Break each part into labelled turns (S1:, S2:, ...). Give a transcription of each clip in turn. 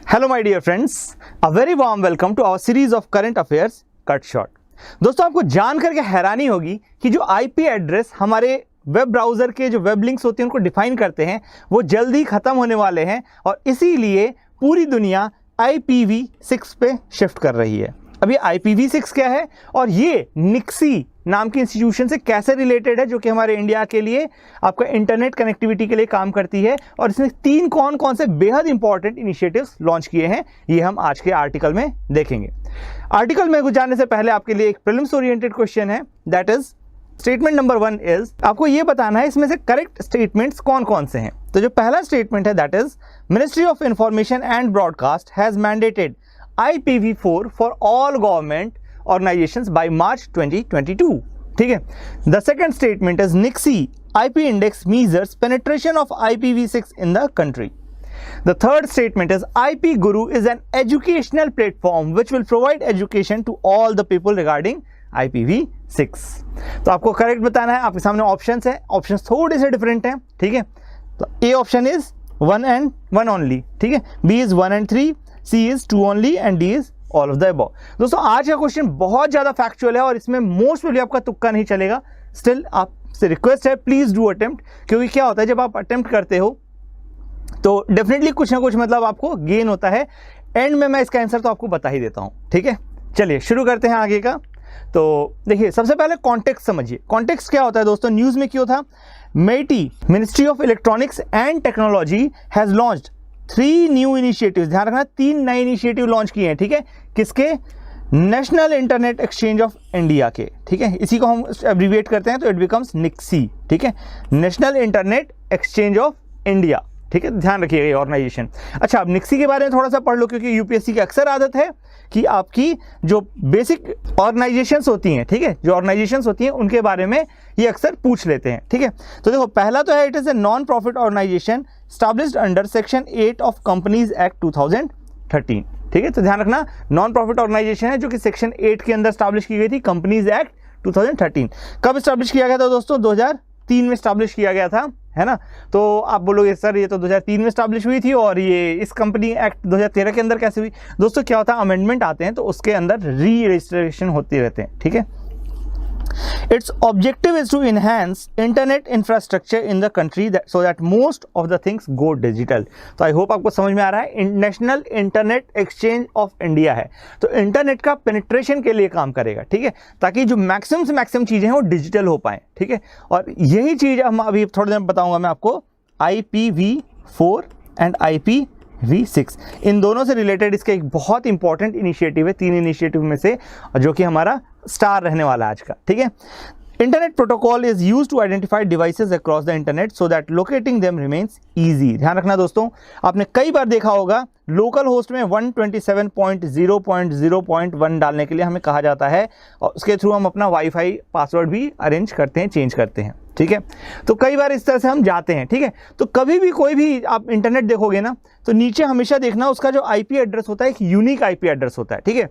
S1: Hello my dear friends, a very warm welcome to our series of current affairs cut short. दोस्तों, आपको जान करके हैरानी होगी कि जो आईपी एड्रेस हमारे वेब ब्राउज़र के जो वेब लिंक्स होते हैं उनको डिफाइन करते हैं वो जल्दी ख़त्म होने वाले हैं और इसीलिए पूरी दुनिया IPv6 पे शिफ्ट कर रही है। अब ये IPv6 क्या है और ये निक्सी नाम की इंस्टीट्यूशन से कैसे रिलेटेड है, जो कि हमारे इंडिया के लिए आपका इंटरनेट कनेक्टिविटी के लिए काम करती है, और इसने तीन कौन कौन से बेहद इंपॉर्टेंट इनिशिएटिव्स लॉन्च किए हैं, ये हम आज के आर्टिकल में देखेंगे। आर्टिकल में कुछ जानने से पहले आपके लिए एक प्रीलिम्स ओरिएंटेड क्वेश्चन है, that is statement number 1 is, आपको ये बताना है इसमें से करेक्ट स्टेटमेंट्स कौन कौन से हैं। तो जो पहला स्टेटमेंट है that is, ministry of information and broadcast has mandated IPv4 for all government organizations by March 2022. ठीक है। The second statement is NICSI IP index measures penetration of IPv6 in the country. The third statement is IP Guru is an educational platform which will provide education to all the people regarding IPv6. तो आपको correct बताना है, आपके सामने options है, options थोड़े से different हैं। ठीक है, तो A option is 1 and 1 only, ठीक है, B is 1 and 3, C is 2 only and D is all of the above. दोस्तों, आज का क्वेश्चन बहुत ज्यादा फैक्चुअल है और इसमें मोस्ट प्रोबेबली आपका तुक्का नहीं चलेगा। स्टिल आपसे रिक्वेस्ट है, प्लीज डू अटेम्प्ट, क्योंकि क्या होता है जब आप अटेम्प्ट करते हो तो डेफिनेटली कुछ ना कुछ मतलब आपको गेन होता है। एंड में मैं इसका आंसर तो आपको बता ही देता हूं। ठीक है, चलिए शुरू करते हैं आगे का। तो देखिए, सबसे पहले कॉन्टेक्स्ट समझिए। कॉन्टेक्स्ट क्या होता है दोस्तों, न्यूज में क्यों था, MeitY ministry of electronics and technology has launched 3 new initiatives. ध्यान रखना, 3 नए इनिशिएटिव लॉन्च किए हैं। ठीक है, किसके, national internet exchange of India के। ठीक है, इसी को हम एब्रीविएट करते हैं तो इट बिकम्स निक्सी। ठीक है, national internet exchange of India. ठीक है, ध्यान रखिएगा ये ऑर्गेनाइजेशन। अच्छा, अब निक्सी के बारे में थोड़ा सा पढ़ लो, क्योंकि यूपीएससी की अक्सर आदत है कि आपकी जो बेसिक ऑर्गेनाइजेशंस होती हैं, ठीक है, जो ऑर्गेनाइजेशंस होती हैं उनके बारे में ये अक्सर पूछ लेते हैं। ठीक है, तो देखो पहला तो है, it is a non profit organisation established under section 8 of companies act 2013। ठीक है, तो ध्यान रखना, नॉन प्रॉफिट ऑर्गेनाइजेशन है जो कि सेक्शन 8 के अंदर स्टैब्लिश की गई थी, कंपनीज एक्ट 2013। कब स्टैब्लिश किया गया था दोस्तों, 2003 में स्टैब्लिश किया गया था, है ना। तो आप बोलोगे सर ये तो 2003 में स्टैब्लिश हुई थी और ये इस कंपनी एक्ट 2013 के अंदर कैसे हुई। दोस्तों, क्या होता है, अमेंडमेंट आते हैं तो उसके अंदर री रजिस्ट्रेशन होते रहते हैं। ठीक है, its objective is to enhance internet infrastructure in the country so that most of the things go digital। तो आई होप आपको समझ में आ रहा है, national internet exchange of India है तो इंटरनेट का पेनिट्रेशन के लिए काम करेगा। ठीक है, ताकि जो मैक्सिमम से मैक्सिमम चीजें हैं वो डिजिटल हो पाए। ठीक है, और यही चीज हम अभी थोड़ी देर में बताऊंगा मैं आपको। IPv4 एंड IPv6 इन दोनों से रिलेटेड इसका एक बहुत इंपॉर्टेंट इनिशिएटिव है, 3 इनिशिएटिव में से, जो कि हमारा स्टार रहने वाला है आज का। ठीक है, internet protocol is used to identify devices across the internet so that locating them remains easy. ध्यान रखना दोस्तों, आपने कई बार देखा होगा लोकल होस्ट में 127.0.0.1 डालने के लिए हमें कहा जाता है और उसके थ्रू हम अपना वाईफाई पासवर्ड भी अरेंज करते हैं, चेंज करते हैं। ठीक है, तो कई बार इस तरह से हम जाते हैं। ठीक है, तो कभी भी कोई भी आप इंटरनेट देखोगे ना तो नीचे हमेशा देखना उसका जो IP एड्रेस होता है एक यूनिक IP एड्रेस होता है। ठीक है,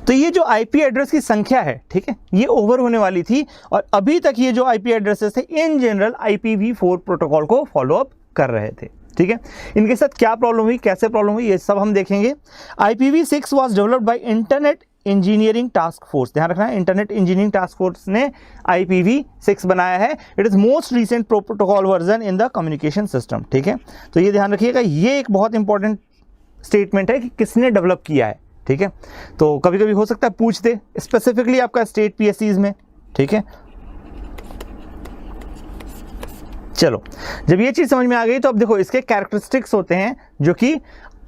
S1: तो ये जो IP एड्रेस की संख्या है, ठीक है, ये ओवर होने वाली थी और अभी तक ये जो IP एड्रेसेस थे इन जनरल IPv4 प्रोटोकॉल को फॉलो अप कर रहे थे। ठीक है, इनके साथ क्या प्रॉब्लम हुई, कैसे प्रॉब्लम हुई, ये सब हम देखेंगे। IPv6 was developed by internet engineering task force. ध्यान रखना, इंटरनेट इंजीनियरिंग टास्क फोर्स ने IPv6 बनाया है। It is most recent protocol version in the communication system. ठीक है, तो ये ध्यान रखिएगा, ये एक बहुत इंपॉर्टेंट स्टेटमेंट है कि किसने डेवलप किया है। ठीक है, तो कभी कभी हो सकता है पूछ दे स्पेसिफिकली आपका स्टेट PSCs में। ठीक है, चलो जब ये चीज समझ में आ गई तो अब देखो इसके कैरेक्टरिस्टिक्स होते हैं जो कि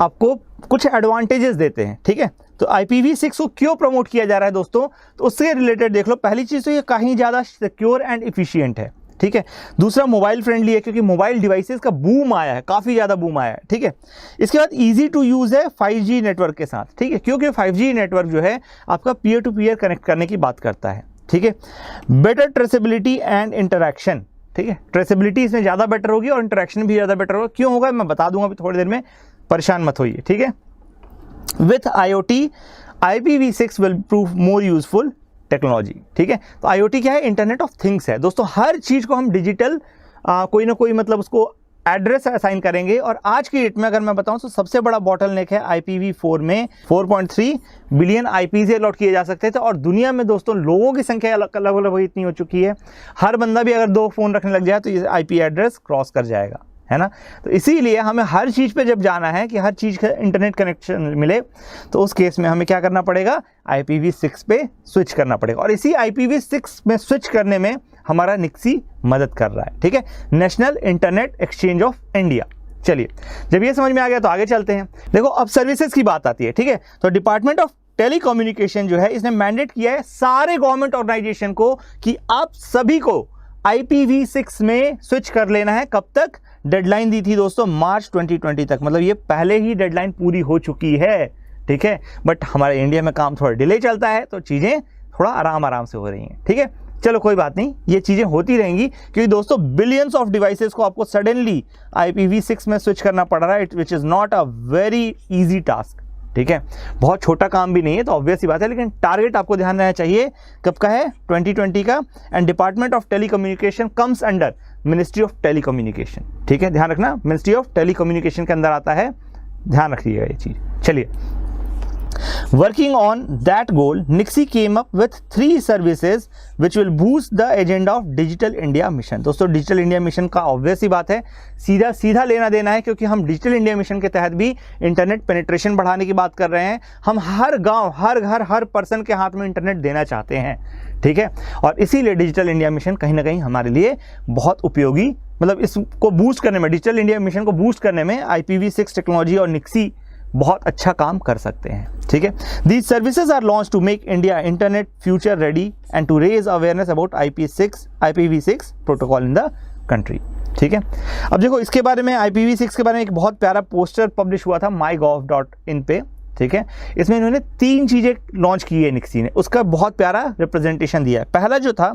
S1: आपको कुछ एडवांटेजेस देते हैं। ठीक है, तो IPv6 को क्यों प्रमोट किया जा रहा है दोस्तों, तो उससे रिलेटेड देख लो। पहली चीज तो ये कहीं ज्यादा सिक्योर एंड इफिशिएंट है। ठीक है, दूसरा मोबाइल फ्रेंडली है क्योंकि मोबाइल डिवाइसेस का बूम आया है, काफी ज्यादा बूम आया है। ठीक है, इसके बाद इजी टू यूज है 5G नेटवर्क के साथ। ठीक है, क्योंकि 5G नेटवर्क जो है आपका पीयर टू पीयर कनेक्ट करने की बात करता है। ठीक है, बेटर ट्रेसेबिलिटी एंड इंटरैक्शन। ठीक है, ट्रेसेबिलिटी इसमें ज्यादा बेटर होगी और इंटरैक्शन भी ज्यादा बेटर होगा। क्यों होगा मैं बता दूंगा अभी थोड़ी देर में, परेशान मत होइए। ठीक है, with IoT IPv6 will prove more useful technology. ठीक है, तो IoT क्या है, इंटरनेट ऑफ थिंग्स है दोस्तों। हर चीज को हम डिजिटल कोई ना कोई मतलब उसको एड्रेस असाइन करेंगे। और आज की डेट में अगर मैं बताऊं तो सबसे बड़ा बॉटलनेक है IPv4 में 4.3 बिलियन IPs अलॉट किए जा सकते थे। और दुनिया में दोस्तों लोगों की संख्या अलग इतनी हो चुकी है, हर बंदा भी अगर 2 फ़ोन रखने लग जाए तो ये IP एड्रेस क्रॉस कर जाएगा, है ना। तो इसीलिए हमें हर चीज़ पे जब जाना है कि हर चीज़ का इंटरनेट कनेक्शन मिले, तो उस केस में हमें क्या करना पड़ेगा, IPv6 पे स्विच करना पड़ेगा। और इसी IPv6 में स्विच करने में हमारा निक्सी मदद कर रहा है, ठीक है, national internet exchange of India. चलिए, जब ये समझ में आ गया तो आगे चलते हैं। देखो अब सर्विसेज की बात आती है, ठीक है। तो डिपार्टमेंट ऑफ टेलीकम्युनिकेशन जो है इसने मैंडेट किया है सारे गवर्नमेंट ऑर्गेनाइजेशन को कि आप सभी को IPv6 में स्विच कर लेना है। कब तक? डेडलाइन दी थी दोस्तों मार्च 2020 तक, मतलब ये पहले ही डेडलाइन पूरी हो चुकी है, ठीक है। बट हमारे इंडिया में काम थोड़ा डिले चलता है तो चीज़ें थोड़ा आराम से हो रही हैं, ठीक है। चलो कोई बात नहीं, ये चीज़ें होती रहेंगी, क्योंकि दोस्तों बिलियंस ऑफ डिवाइसेस को आपको सडनली IPv6 में स्विच करना पड़ रहा है, which is not a very easy task, ठीक है। बहुत छोटा काम भी नहीं है, तो ऑब्वियस ही बात है। लेकिन टारगेट आपको ध्यान रहना चाहिए कब का है, 2020 का। And department of telecommunication comes under ministry of telecommunication, ठीक है, ध्यान रखना, मिनिस्ट्री ऑफ टेलीकम्युनिकेशन के अंदर आता है, ध्यान रखिएगा ये चीज़। चलिए, working on that goal, Nixie came up with 3 services which will boost the agenda of Digital India Mission। दोस्तों डिजिटल इंडिया मिशन का ऑब्वियस ही बात है, सीधा लेना देना है, क्योंकि हम डिजिटल इंडिया मिशन के तहत भी इंटरनेट पेनिट्रेशन बढ़ाने की बात कर रहे हैं। हम हर गांव, हर घर, हर पर्सन के हाथ में इंटरनेट देना चाहते हैं, ठीक है। और इसीलिए डिजिटल इंडिया मिशन कहीं ना कहीं हमारे लिए बहुत उपयोगी, मतलब इसको बूस्ट करने में, डिजिटल इंडिया मिशन को बूस्ट करने में IPv6 टेक्नोलॉजी और निक्सी बहुत अच्छा काम कर सकते हैं, ठीक है। These services are launch to make India internet future ready and to raise awareness about IPv6 protocol in the country, ठीक है। अब देखो इसके बारे में, IPv6 के बारे में एक बहुत प्यारा पोस्टर पब्लिश हुआ था mygov.in पे, ठीक है। इसमें इन्होंने 3 चीज़ें लॉन्च की है निक्सी ने, उसका बहुत प्यारा रिप्रेजेंटेशन दिया है। पहला जो था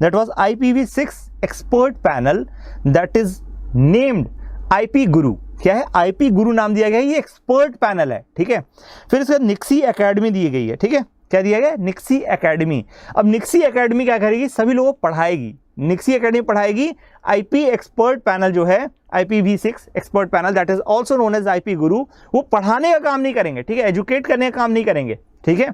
S1: that was IPv6 expert panel that is named IP गुरु। क्या है? IP गुरु नाम दिया गया है, ये एक्सपर्ट पैनल है, ठीक है। फिर इसके बाद निक्सी एकेडमी दी गई है, ठीक है। क्या दिया गया? NIXI academy. अब निक्सी एकेडमी क्या करेगी? सभी लोगों को पढ़ाएगी। निक्सी एकेडमी पढ़ाएगी IP एक्सपर्ट पैनल जो है, IPv6 expert panel that is also known as IP guru. वो पढ़ाने का काम नहीं करेंगे, ठीक है, एजुकेट करने का काम नहीं करेंगे, ठीक है।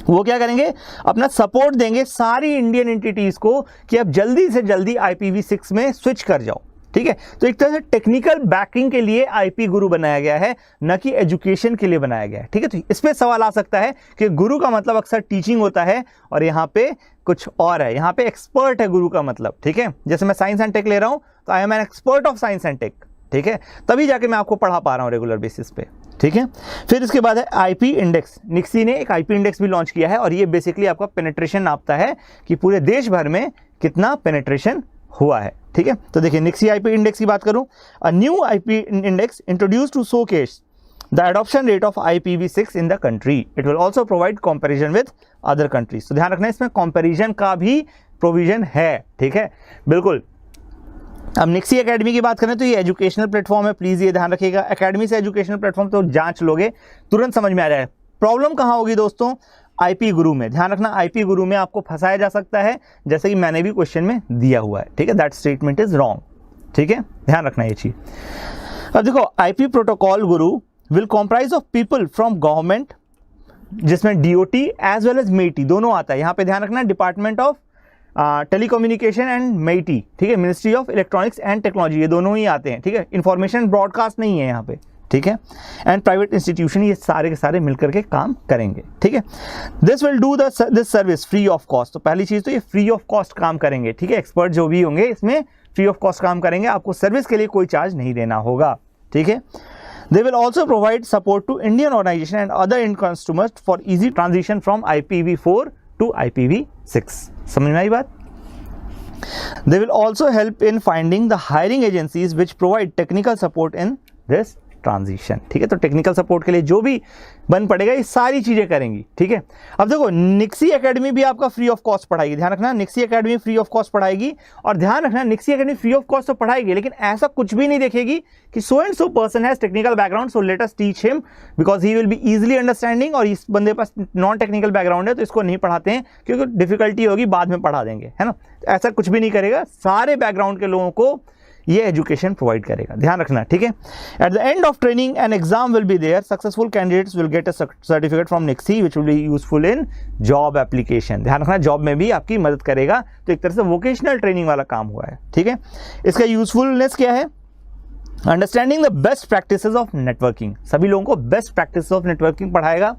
S1: वो क्या करेंगे? अपना सपोर्ट देंगे सारी इंडियन एंटिटीज को कि आप जल्दी से जल्दी IPv6 में स्विच कर जाओ, ठीक है। तो एक तरह से टेक्निकल बैकिंग के लिए IP गुरु बनाया गया है, न कि एजुकेशन के लिए बनाया गया है, ठीक है। तो इस पे सवाल आ सकता है कि गुरु का मतलब अक्सर टीचिंग होता है और यहाँ पे कुछ और है, यहाँ पे एक्सपर्ट है गुरु का मतलब, ठीक है। जैसे मैं साइंस एंड टेक ले रहा हूँ तो I am an expert of science and tech, ठीक है, तभी जाके मैं आपको पढ़ा पा रहा हूँ रेगुलर बेसिस पे, ठीक है। फिर इसके बाद है IP इंडेक्स। निक्सी ने एक IP इंडेक्स भी लॉन्च किया है और ये बेसिकली आपका पेनिट्रेशन नापता है कि पूरे देश भर में कितना पेनिट्रेशन हुआ है, ठीक है। तो देखिए निक्सी IP इंडेक्स की बात करूं, a new IP index introduced to showcase the adoption rate of IPv6 in the country. It will also provide comparison with other countries. तो ध्यान रखना इसमें कंपैरिजन का भी प्रोविजन है, ठीक है, बिल्कुल। अब निक्सी एकेडमी की बात करें तो ये एजुकेशनल प्लेटफॉर्म है, प्लीज ये ध्यान रखिएगा। एकेडमी से एजुकेशनल प्लेटफॉर्म तो जांच लोगे तुरंत समझ में आ जाएगा। प्रॉब्लम कहाँ होगी दोस्तों? IP गुरु में। ध्यान रखना IP गुरु में आपको फंसाया जा सकता है, जैसे कि मैंने भी क्वेश्चन में दिया हुआ है, ठीक है। दैट स्टेटमेंट इज रॉन्ग, ठीक है, ध्यान रखना ये चीज। अब देखो IP protocol guru will comprise of people from government, जिसमें DOT as well as MEITI दोनों आता है। यहाँ पे ध्यान रखना department of telecommunication and MEITI, ठीक है, ministry of electronics and technology, ये दोनों ही आते हैं, ठीक है। इंफॉर्मेशन ब्रॉडकास्ट नहीं है यहाँ पे, ठीक है। एंड प्राइवेट इंस्टीट्यूशन, ये सारे के सारे मिलकर के काम करेंगे, ठीक है। This will do this service free of cost. तो पहली चीज तो ये फ्री ऑफ कॉस्ट काम करेंगे, ठीक है। एक्सपर्ट जो भी होंगे इसमें फ्री ऑफ कॉस्ट काम करेंगे, आपको सर्विस के लिए कोई चार्ज नहीं देना होगा, ठीक है। They will also provide support to Indian organization and other end customers for easy transition from IPv4 to IPv6. समझ में आई बात? They will also help in finding the hiring agencies which provide technical support in this transition, ठीक है। तो technical support के लिए जो भी बन पड़ेगा ये सारी चीजें करेंगी, ठीक है। अब देखो निक्सी एकेडमी भी आपका फ्री ऑफ कॉस्ट पढ़ाएगी। ध्यान रखना निक्सी एकेडमी फ्री ऑफ कॉस्ट पढ़ाएगी, और ध्यान रखना निक्सी एकेडमी फ्री ऑफ कॉस्ट तो पढ़ाएगी, लेकिन ऐसा कुछ भी नहीं देखेगी कि so and so person has technical background so let us teach him because he will be easily understanding, और इस बंदे पास नॉन टेक्निकल बैकग्राउंड है तो इसको नहीं पढ़ाते हैं क्योंकि डिफिकल्टी होगी, बाद में पढ़ा देंगे, है ना। ऐसा कुछ भी नहीं करेगा। सारे बैकग्राउंड के लोगों को ये एजुकेशन प्रोवाइड करेगा, ध्यान रखना, ठीक है। At the end of training an exam will be there, successful candidates will get a certificate from NIXI which will be useful in job application. ध्यान रखना, जॉब में भी आपकी मदद करेगा, तो एक तरह से वोकेशनल ट्रेनिंग वाला काम हुआ है, ठीक है। इसका यूजफुलनेस क्या है? Understanding the best practices of networking, सभी लोगों को बेस्ट प्रैक्टिसेस ऑफ नेटवर्किंग पढ़ाएगा।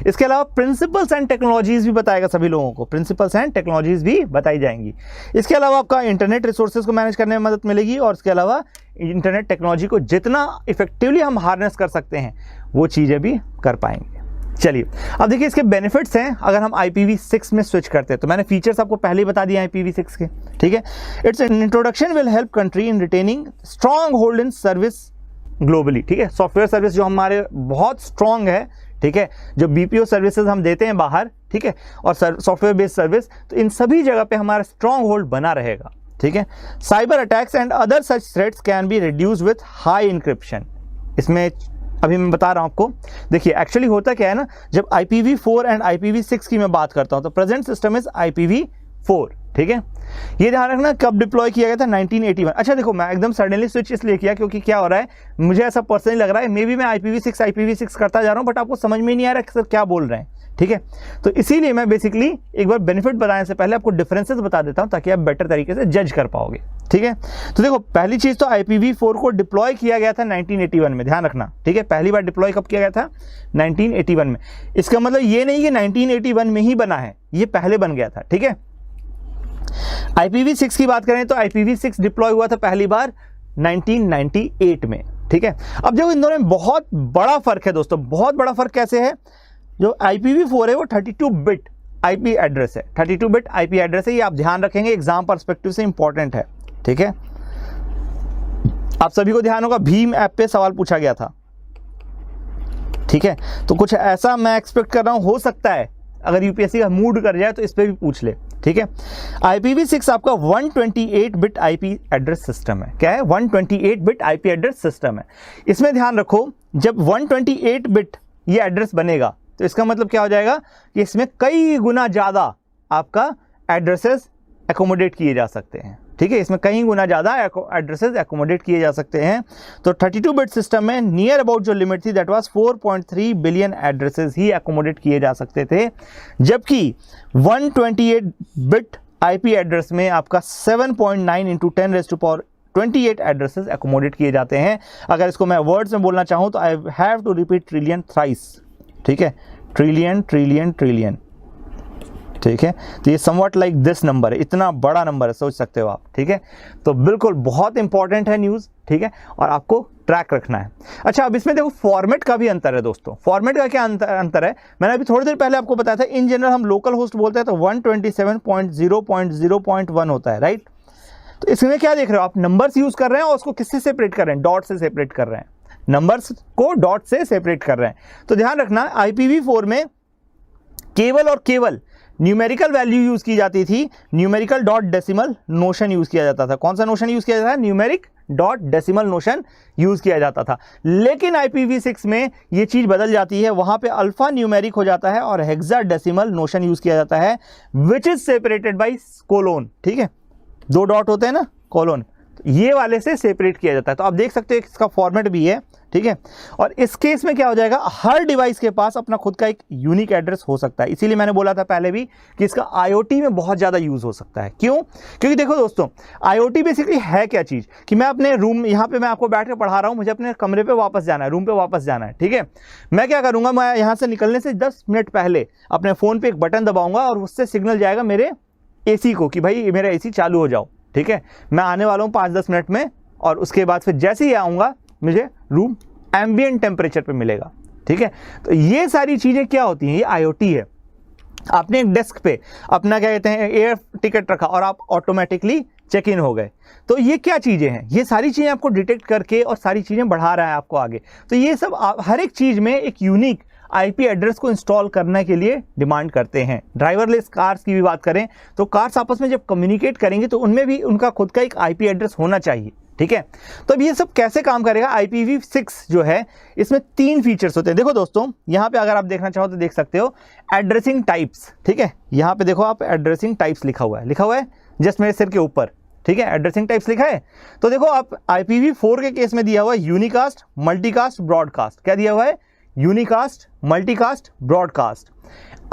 S1: इसके अलावा प्रिंसिपल्स एंड टेक्नोलॉजीज भी बताएगा, सभी लोगों को प्रिंसिपल्स एंड टेक्नोलॉजीज भी बताई जाएंगी। इसके अलावा आपका इंटरनेट रिसोर्सेज को मैनेज करने में मदद मिलेगी, और इसके अलावा इंटरनेट टेक्नोलॉजी को जितना इफेक्टिवली हम हार्नेस कर सकते हैं वो चीज़ें भी कर पाएंगे। चलिए अब देखिए इसके बेनिफिट्स हैं अगर हम IPv6 में स्विच करते हैं। तो मैंने फीचर्स आपको पहले ही बता दिए IPv6 के, ठीक है। It's an introduction will help country in retaining strong hold in service globally, ठीक है। सॉफ्टवेयर सर्विस जो हमारे बहुत स्ट्रॉन्ग है, ठीक है, जो BPO सर्विसेज हम देते हैं बाहर, ठीक है, और सॉफ्टवेयर बेस्ड सर्विस, तो इन सभी जगह पे हमारा स्ट्रॉन्ग होल्ड बना रहेगा, ठीक है। Cyber attacks and other such threats can be reduce with high encryption. इसमें अभी मैं बता रहा हूं आपको, देखिए एक्चुअली होता क्या है ना, जब IPv4 एंड IPv6 की मैं बात करता हूं तो प्रेजेंट सिस्टम इज IPv4, ठीक है। ये ध्यान रखना कब डिप्लॉय किया गया था, 1981। अच्छा देखो, मैं एकदम सडनली स्विच इसलिए किया क्योंकि क्या हो रहा है, मुझे ऐसा पर्सनली लग रहा है मे बी मैं IPv6 करता जा रहा हूं, बट आपको समझ में ही नहीं आ रहा कि सर क्या बोल रहे हैं, ठीक है। तो इसीलिए मैं बेसिकली एक बार बेनिफिट बताने से पहले आपको डिफरेंसेस बता देता हूं ताकि आप बेटर तरीके से जज कर पाओगे, ठीक है। तो देखो पहली चीज तो IPv4 को डिप्लॉय किया गया था 1981 में, ध्यान रखना, ठीक है। पहली बार डिप्लॉय कब किया गया था? 1981 में। इसका मतलब ये नहीं कि 1981 में ही बना है, ये पहले बन गया था, ठीक है। IPv6 की बात करें तो IPv6 डिप्लॉय हुआ था पहली बार 1998 में, ठीक है। अब देखो इन दोनों में बहुत बड़ा फर्क है दोस्तों, बहुत बड़ा फर्क कैसे है? जो IPv4 है वो 32 बिट IP एड्रेस है, 32 बिट IP एड्रेस है, ये आप ध्यान रखेंगे, एग्जाम पर्सपेक्टिव से इंपॉर्टेंट है, ठीक है। आप सभी को ध्यान होगा भीम ऐप पे सवाल पूछा गया था, ठीक है। तो कुछ ऐसा मैं एक्सपेक्ट कर रहा हूं, हो सकता है अगर UPSC का मूड कर जाए तो इस पे भी पूछ ले, ठीक है। IPv6 आपका 128 बिट IP एड्रेस सिस्टम है। क्या है? 128 बिट IP एड्रेस सिस्टम है। इसमें ध्यान रखो, जब 128 बिट ये एड्रेस बनेगा तो इसका मतलब क्या हो जाएगा कि इसमें कई गुना ज़्यादा आपका एड्रेसेस एकोमोडेट किए जा सकते हैं, ठीक है। इसमें कई गुना ज़्यादा एड्रेसेस एकोमोडेट किए जा सकते हैं। तो 32 बिट सिस्टम में नियर अबाउट जो लिमिट थी that was 4.3 billion addresses he accommodate किए जा सकते थे, जबकि 128 बिट IP एड्रेस में आपका 7.9 इंटू 10⁻28 एड्रेसेस एकोमोडेट किए जाते हैं। अगर इसको मैं वर्ड्स में बोलना चाहूँ तो I have to repeat trillion thrice, ठीक है। ट्रिलियन ट्रिलियन ट्रिलियन, ठीक है। तो ये समवट लाइक दिस नंबर है, इतना बड़ा नंबर है, सोच सकते हो आप, ठीक है। तो बिल्कुल बहुत इंपॉर्टेंट है न्यूज़, ठीक है, और आपको ट्रैक रखना है। अच्छा अब इसमें देखो फॉर्मेट का भी अंतर है दोस्तों। फॉर्मेट का क्या अंतर है? मैंने अभी थोड़ी देर पहले आपको बताया था, इन जनरल हम लोकल होस्ट बोलते हैं तो 127.0.0.1 होता है, राइट। तो इसमें क्या देख रहे हो आप, नंबर्स यूज कर रहे हैं और उसको किससे सेपरेट कर रहे हैं? डॉट से सेपरेट कर रहे हैं, नंबर्स को डॉट से सेपरेट कर रहे हैं। तो ध्यान रखना IPv4 में केवल और केवल न्यूमेरिकल वैल्यू यूज की जाती थी, numerical dot decimal notion use किया जाता था। कौन सा नोशन यूज किया जाता था? Numeric dot decimal notion use किया जाता था। लेकिन IPv6 में ये चीज बदल जाती है, वहां पे अल्फा न्यूमेरिक हो जाता है और हेक्सा डेसिमल नोशन यूज किया जाता है, which is separated by colon, ठीक है। 2 डॉट होते हैं ना, कोलोन, ये वाले से सेपरेट किया जाता है। तो आप देख सकते हैं इसका फॉर्मेट भी है, ठीक है। और इस केस में क्या हो जाएगा, हर डिवाइस के पास अपना खुद का एक यूनिक एड्रेस हो सकता है। इसीलिए मैंने बोला था पहले भी कि इसका IoT में बहुत ज़्यादा यूज़ हो सकता है। क्यों? क्योंकि देखो दोस्तों, IoT बेसिकली है क्या चीज़ कि मैं अपने रूम, यहाँ पे मैं आपको बैठ के पढ़ा रहा हूँ, मुझे अपने कमरे पे वापस जाना है, रूम पे वापस जाना है, ठीक है। मैं क्या करूँगा, मैं यहाँ से निकलने से 10 मिनट पहले अपने फ़ोन पर एक बटन दबाऊँगा और उससे सिग्नल जाएगा मेरे AC को कि भाई मेरा AC चालू हो जाओ, ठीक है। मैं आने वाला हूँ 5-10 मिनट में, और उसके बाद फिर जैसे ही आऊँगा मुझे रूम एम्बिएंट टेम्परेचर पे मिलेगा, ठीक है। तो ये सारी चीज़ें क्या होती हैं, ये IoT है। आपने एक डेस्क पे अपना क्या कहते हैं एयर टिकट रखा और आप ऑटोमेटिकली चेक इन हो गए, तो ये क्या चीज़ें हैं? ये सारी चीज़ें आपको डिटेक्ट करके और सारी चीज़ें बढ़ा रहा है आपको आगे। तो ये सब हर एक चीज़ में एक यूनिक IP एड्रेस को इंस्टॉल करने के लिए डिमांड करते हैं। ड्राइवरलेस कार्स की भी बात करें तो कार्स आपस में जब कम्युनिकेट करेंगे तो उनमें भी उनका खुद का एक IP एड्रेस होना चाहिए, ठीक है। तो अब ये सब कैसे काम करेगा? IPv6 जो है इसमें 3 फीचर्स होते हैं। देखो दोस्तों, यहाँ पे अगर आप देखना चाहो तो देख सकते हो एड्रेसिंग टाइप्स, ठीक है। यहाँ पे देखो आप एड्रेसिंग टाइप्स लिखा हुआ है जस्ट मेरे सिर के ऊपर, ठीक है, एड्रेसिंग टाइप्स लिखा है। तो देखो आप IPv4 के केस में दिया हुआ है यूनिकास्ट, मल्टीकास्ट, ब्रॉडकास्ट। क्या दिया हुआ है? Unicast, multicast, broadcast.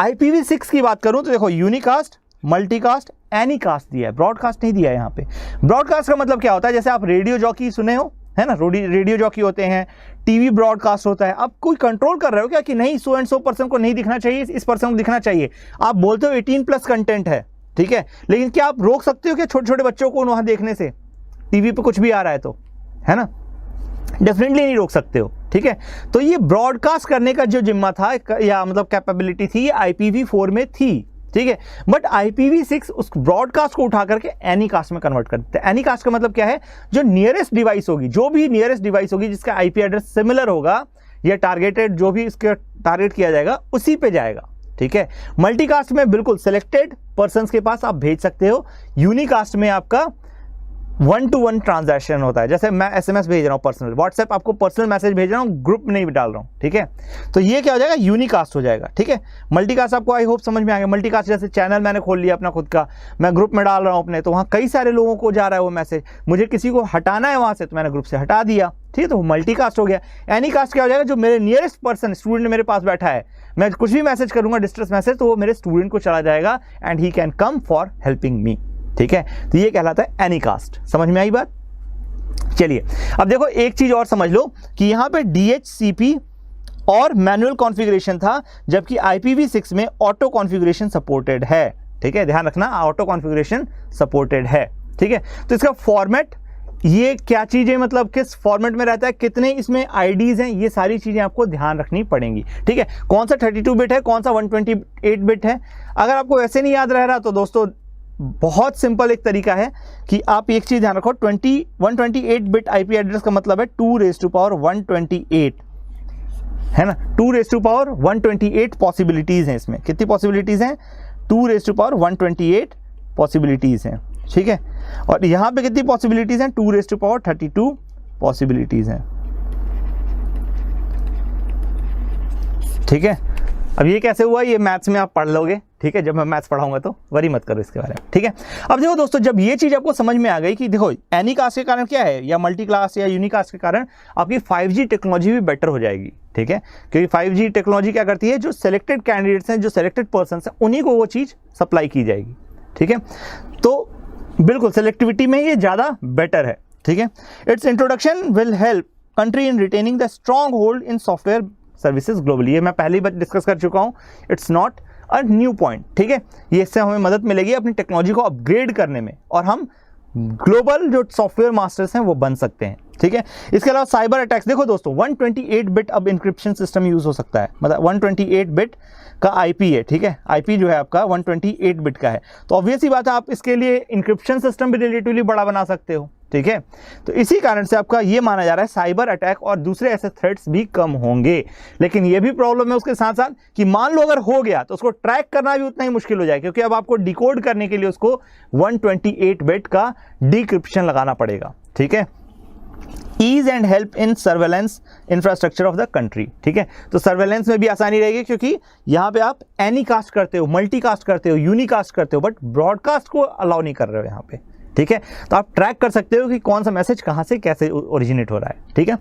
S1: IPv6 की बात करूं तो देखो यूनिकास्ट, मल्टीकास्ट, एनीकास्ट दिया है, ब्रॉडकास्ट नहीं दिया है यहाँ पे। ब्रॉडकास्ट का मतलब क्या होता है? जैसे आप रेडियो जॉकी सुने हो, है ना, रेडियो जॉकी होते हैं, टीवी ब्रॉडकास्ट होता है। आप कोई कंट्रोल कर रहे हो क्या कि नहीं 100% को नहीं दिखना चाहिए, इस पर्सन को दिखना चाहिए। आप बोलते हो 18+ कंटेंट है, ठीक है, लेकिन क्या आप रोक सकते हो क्या छोटे छोटे बच्चों को वहां देखने से? टीवी पे कुछ भी आ रहा है तो, है ना, डेफिनेटली नहीं रोक सकते हो, ठीक है। तो ये ब्रॉडकास्ट करने का जो जिम्मा था या मतलब कैपेबिलिटी थी, ये IPv4 में थी, ठीक है। बट IPv6 उस ब्रॉडकास्ट को उठा करके एनीकास्ट में कन्वर्ट कर देते हैं। एनीकास्ट का मतलब क्या है? जो नियरेस्ट डिवाइस होगी, जो भी नियरेस्ट डिवाइस होगी जिसका IP एड्रेस सिमिलर होगा या टारगेटेड, जो भी इसके टारगेट किया जाएगा उसी पे जाएगा, ठीक है। मल्टीकास्ट में बिल्कुल सिलेक्टेड पर्संस के पास आप भेज सकते हो। यूनिकास्ट में आपका 1-to-1 ट्रांजैक्शन होता है। जैसे मैं SMS भेज रहा हूँ पर्सनल, व्हाट्सएप आपको पर्सनल मैसेज भेज रहा हूँ, ग्रुप में नहीं डाल रहा हूँ, ठीक है। तो ये क्या हो जाएगा? यूनिकास्ट हो जाएगा, ठीक है। मल्टीकास्ट आपको आई होप समझ में आ गया। मल्टीकास्ट जैसे चैनल मैंने खोल लिया अपना खुद का, मैं ग्रुप में डाल रहा हूँ अपने, तो वहाँ कई सारे लोगों को जा रहा है वो मैसेज, मुझे किसी को हटाना है वहाँ से तो मैंने ग्रुप से हटा दिया, ठीक है, तो मल्टीकास्ट हो गया। एनीकास्ट क्या हो जाएगा? जो मेरे नियरेस्ट पर्सन स्टूडेंट मेरे पास बैठा है, मैं कुछ भी मैसेज करूंगा डिस्ट्रेस मैसेज, तो वो मेरे स्टूडेंट को चला जाएगा and he can come for helping me, ठीक है। तो ये कहलाता है एनीकास्ट। समझ में आई बात? चलिए अब देखो एक चीज और समझ लो कि यहां पे DHCP और मैनुअल कॉन्फ़िगरेशन था, जबकि IPv6 में ऑटो कॉन्फ़िगरेशन सपोर्टेड है, ठीक है, ध्यान रखना, ऑटो कॉन्फ़िगरेशन सपोर्टेड है, ठीक है। तो इसका फॉर्मेट, ये क्या चीज़ है, मतलब किस फॉर्मेट में रहता है, कितने इसमें IDs हैं, ये सारी चीज़ें आपको ध्यान रखनी पड़ेंगी, ठीक है। कौन सा 32 बिट है, कौन सा 128 बिट है। अगर आपको वैसे नहीं याद रह रहा तो दोस्तों बहुत सिंपल एक तरीका है कि आप एक चीज़ ध्यान रखो, 128 बिट IP एड्रेस का मतलब है 2⁻128, है ना। 2⁻128 पॉसिबिलिटीज़ हैं इसमें। कितनी पॉसिबिलिटीज़ हैं? 2⁻128 पॉसिबिलिटीज़ हैं, ठीक है। और यहाँ पे कितनी पॉसिबिलिटीज़ हैं? 2⁻32 पॉसिबिलिटीज़ हैं, ठीक है। अब ये कैसे हुआ? ये मैथ्स में आप पढ़ लोगे, ठीक है, जब मैं मैथ्स पढ़ाऊंगा तो वरी मत करो इसके बारे में, ठीक है। अब देखो दोस्तों, जब ये चीज़ आपको समझ में आ गई कि देखो एनीकास्ट के कारण क्या है, या मल्टीकास्ट या यूनिकास्ट के कारण आपकी 5G टेक्नोलॉजी भी बेटर हो जाएगी, ठीक है। क्योंकि 5G टेक्नोलॉजी क्या करती है, जो सिलेक्टेड कैंडिडेट्स हैं, जो सिलेक्टेड पर्सन हैं, उन्हीं को वो चीज़ सप्लाई की जाएगी, ठीक है। तो बिल्कुल सिलेक्टिविटी में ये ज़्यादा बेटर है, ठीक है। It's introduction will help country in retaining the strong hold in software services globally. ये मैं पहले ही डिस्कस कर चुका हूँ, it's not a new point, ठीक है। ये इससे हमें मदद मिलेगी अपनी टेक्नोलॉजी को अपग्रेड करने में, और हम ग्लोबल जो सॉफ्टवेयर मास्टर्स हैं वो बन सकते हैं, ठीक है। इसके अलावा साइबर अटैक्स, देखो दोस्तों 128 बिट अब इंक्रिप्शन सिस्टम यूज हो सकता है, मतलब 128 बिट का IP है, ठीक है। IP जो है आपका 128 बिट का है, तो ऑब्वियस ही बात है आप इसके लिए इंक्रिप्शन सिस्टम भी रिलेटिवली बड़ा बना सकते हो, ठीक है। तो इसी कारण से आपका ये माना जा रहा है साइबर अटैक और दूसरे ऐसे थ्रेट्स भी कम होंगे। लेकिन ये भी प्रॉब्लम है उसके साथ साथ कि मान लो अगर हो गया तो उसको ट्रैक करना भी उतना ही मुश्किल हो जाए, क्योंकि अब आपको डिकोड करने के लिए उसको 128 बिट का डिक्रिप्शन लगाना पड़ेगा, ठीक है। Ease and help in surveillance infrastructure of the country, ठीक है। तो सर्वेलेंस में भी आसानी रहेगी, क्योंकि यहाँ पे आप एनीकास्ट करते हो, मल्टीकास्ट करते हो, यूनिकास्ट करते हो, बट ब्रॉडकास्ट को अलाउ नहीं कर रहे हो यहाँ पे, ठीक है। तो आप ट्रैक कर सकते हो कि कौन सा मैसेज कहाँ से कैसे ओरिजिनेट हो रहा है, ठीक है।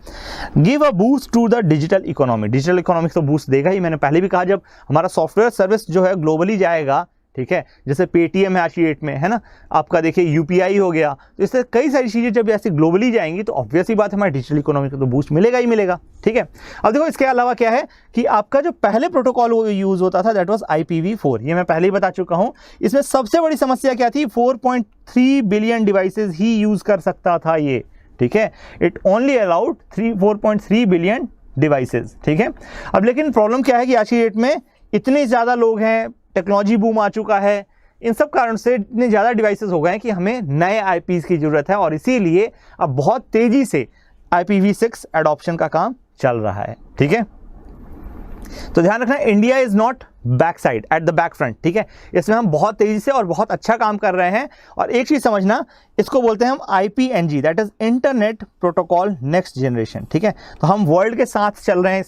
S1: Give a boost to the digital economy. Digital economy तो बूस्ट देगा ही, मैंने पहले भी कहा, जब हमारा सॉफ्टवेयर सर्विस जो है ग्लोबली जाएगा, ठीक है, जैसे पेटीएम है आज की डेट में, है ना, आपका देखिए UPI हो गया, तो इससे कई सारी चीज़ें जब ऐसे ग्लोबली जाएंगी तो ऑब्वियस ही बात है हमारी डिजिटल इकोनॉमी को तो बूस्ट मिलेगा ही मिलेगा, ठीक है। अब देखो इसके अलावा क्या है कि आपका जो पहले प्रोटोकॉल वो यूज़ होता था, दैट वाज IPv4, ये मैं पहले ही बता चुका हूँ। इसमें सबसे बड़ी समस्या क्या थी? 4.3 बिलियन डिवाइसेज ही यूज़ कर सकता था ये, ठीक है। It only allowed 4.3 billion devices, ठीक है। अब लेकिन प्रॉब्लम क्या है कि आज की डेट में इतने ज़्यादा लोग हैं, टेक्नोलॉजी बूम आ चुका है, इन सब कारण से इतने ज़्यादा डिवाइसेस हो गए हैं कि हमें नए IPs की ज़रूरत है, और इसीलिए अब बहुत तेज़ी से IPv6 एडॉप्शन का काम चल रहा है, ठीक है। तो ध्यान रखना, India is not back side, at the back front, ठीक है। इसमें हम बहुत तेजी से और बहुत अच्छा काम कर रहे हैं। और एक चीज समझना, इसको बोलते हैं हम IPNG, that is internet protocol next generation, ठीक है। तो हम वर्ल्ड के साथ चल रहे हैं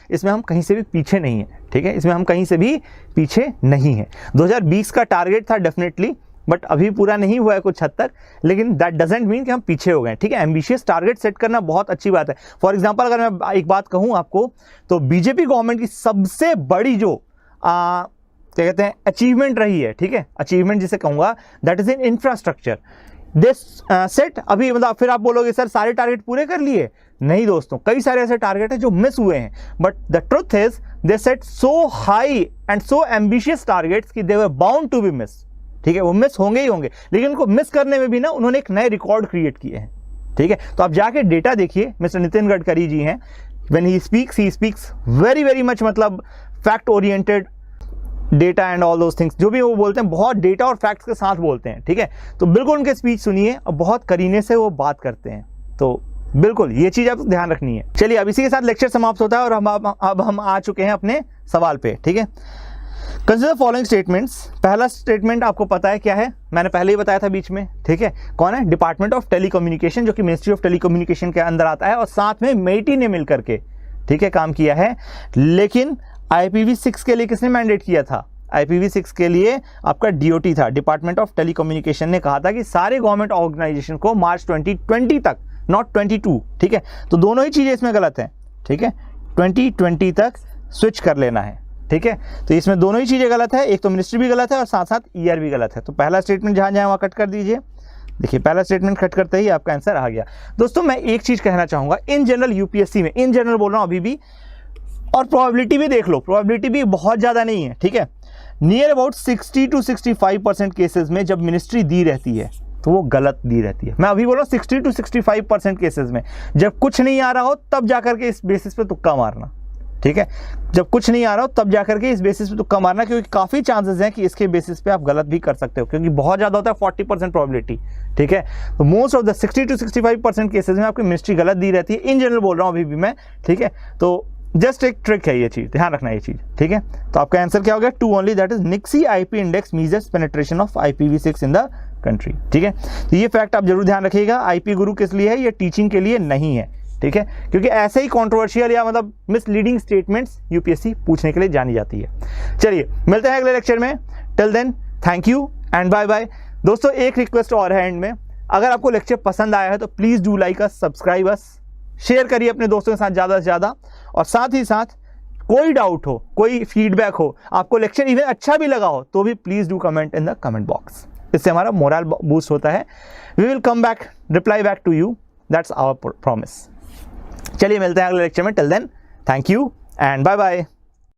S1: इसमें हम कहीं से भी पीछे नहीं है, ठीक है। इसमें हम कहीं से भी पीछे नहीं है। 2020 का टारगेट था डेफिनेटली बट अभी पूरा नहीं हुआ है कुछ हद तक, लेकिन दैट डजेंट मीन कि हम पीछे हो गए, ठीक है। एम्बिशियस टारगेट सेट करना बहुत अच्छी बात है। फॉर एग्जांपल अगर मैं एक बात कहूँ आपको, तो बीजेपी गवर्नमेंट की सबसे बड़ी जो क्या कहते हैं अचीवमेंट रही है, ठीक है, अचीवमेंट जिसे कहूँगा, that is in infrastructure. This set अभी मतलब फिर आप बोलोगे सर सारे टारगेट पूरे कर लिए, नहीं दोस्तों, कई सारे ऐसे टारगेट हैं जो मिस हुए हैं, but the truth is they set so high and so ambitious targets कि they were bound to be miss, ठीक है, वो मिस होंगे ही होंगे, लेकिन उनको मिस करने में भी ना उन्होंने एक नए रिकॉर्ड क्रिएट किए हैं, ठीक है। तो आप जाके डेटा देखिए, मिस्टर नितिन गडकरी जी हैं, when he speaks very very much मतलब fact oriented, data and all those things, जो भी वो बोलते हैं बहुत डेटा और फैक्ट्स के साथ बोलते हैं, ठीक है। तो बिल्कुल उनके स्पीच सुनिए और बहुत करीने से वो बात करते हैं, तो बिल्कुल ये चीज़ आप ध्यान रखनी है। चलिए अब इसी के साथ लेक्चर समाप्त होता है और अब हम आ चुके हैं अपने सवाल पे, ठीक है। Consider following statements. पहला स्टेटमेंट आपको पता है क्या है, मैंने पहले ही बताया था बीच में, ठीक है। कौन है? डिपार्टमेंट ऑफ टेलीकम्युनिकेशन, जो कि मिनिस्ट्री ऑफ टेलीकम्युनिकेशन के अंदर आता है, और साथ में मेटी ने मिलकर के, ठीक है, काम किया है। लेकिन IPv6 के लिए किसने मैंडेट किया था? IPv6 के लिए आपका DOT था, डिपार्टमेंट ऑफ टेलीकम्युनिकेशन ने कहा था कि सारे गवर्नमेंट ऑर्गेनाइजेशन को मार्च 2020 तक, नॉट 22, ठीक है। तो दोनों ही चीज़ें इसमें गलत हैं, ठीक है, 2020 तक स्विच कर लेना है, ठीक है। तो इसमें दोनों ही चीज़ें गलत है, एक तो मिनिस्ट्री भी गलत है और साथ साथ ईयर भी गलत है। तो पहला स्टेटमेंट जहाँ जहाँ वहाँ कट कर दीजिए। देखिए पहला स्टेटमेंट कट करते ही आपका आंसर आ गया। दोस्तों मैं एक चीज़ कहना चाहूँगा, इन जनरल UPSC में, इन जनरल बोल रहा हूँ अभी भी, और प्रोबेबिलिटी भी देख लो, प्रोबेबिलिटी भी बहुत ज़्यादा नहीं है, ठीक है। नियर अबाउट 60 to 65% केसेस में जब मिनिस्ट्री दी रहती है तो वो गलत दी रहती है। मैं अभी बोल रहा हूँ 60 to 65% केसेस में, जब कुछ नहीं आ रहा हो तब जाकर के इस बेसिस पे तुक्का मारना, ठीक है। जब कुछ नहीं आ रहा हो तब जाकर के इस बेसिस पे तुक्का मारना, क्योंकि काफ़ी चांसेस हैं कि इसके बेसिस पे आप गलत भी कर सकते हो, क्योंकि बहुत ज़्यादा होता है 40% प्रोबेबिलिटी, ठीक है। तो most of the 60 to 65% cases में आपकी मिनिस्ट्री गलत दी रहती है, इन जनरल बोल रहा हूँ अभी भी मैं, ठीक है। तो जस्ट एक ट्रिक है ये चीज़, ध्यान रखना ये चीज़, ठीक है। तो आपका आंसर क्या हो गया? 2 only, that is NIXI IP index measures penetration of IPv6 in the country, ठीक है। तो ये फैक्ट आप जरूर ध्यान रखिएगा। IP गुरु किस लिए है? ये टीचिंग के लिए नहीं है, ठीक है, क्योंकि ऐसे ही कंट्रोवर्शियल या मतलब मिसलीडिंग स्टेटमेंट्स UPSC पूछने के लिए जानी जाती है। चलिए मिलते हैं अगले लेक्चर में, till then thank you and bye bye. दोस्तों एक रिक्वेस्ट और है एंड में, अगर आपको लेक्चर पसंद आया है तो please do like us, subscribe us, share करिए अपने दोस्तों के साथ ज़्यादा से ज़्यादा, और साथ ही साथ कोई डाउट हो, कोई फीडबैक हो, आपको लेक्चर इवन अच्छा भी लगा हो, तो भी please do comment in the comment box. इससे हमारा मोरल बूस्ट होता है। We will come back, reply back to you, that's our promise. चलिए मिलते हैं अगले लेक्चर में, till then thank you and bye bye.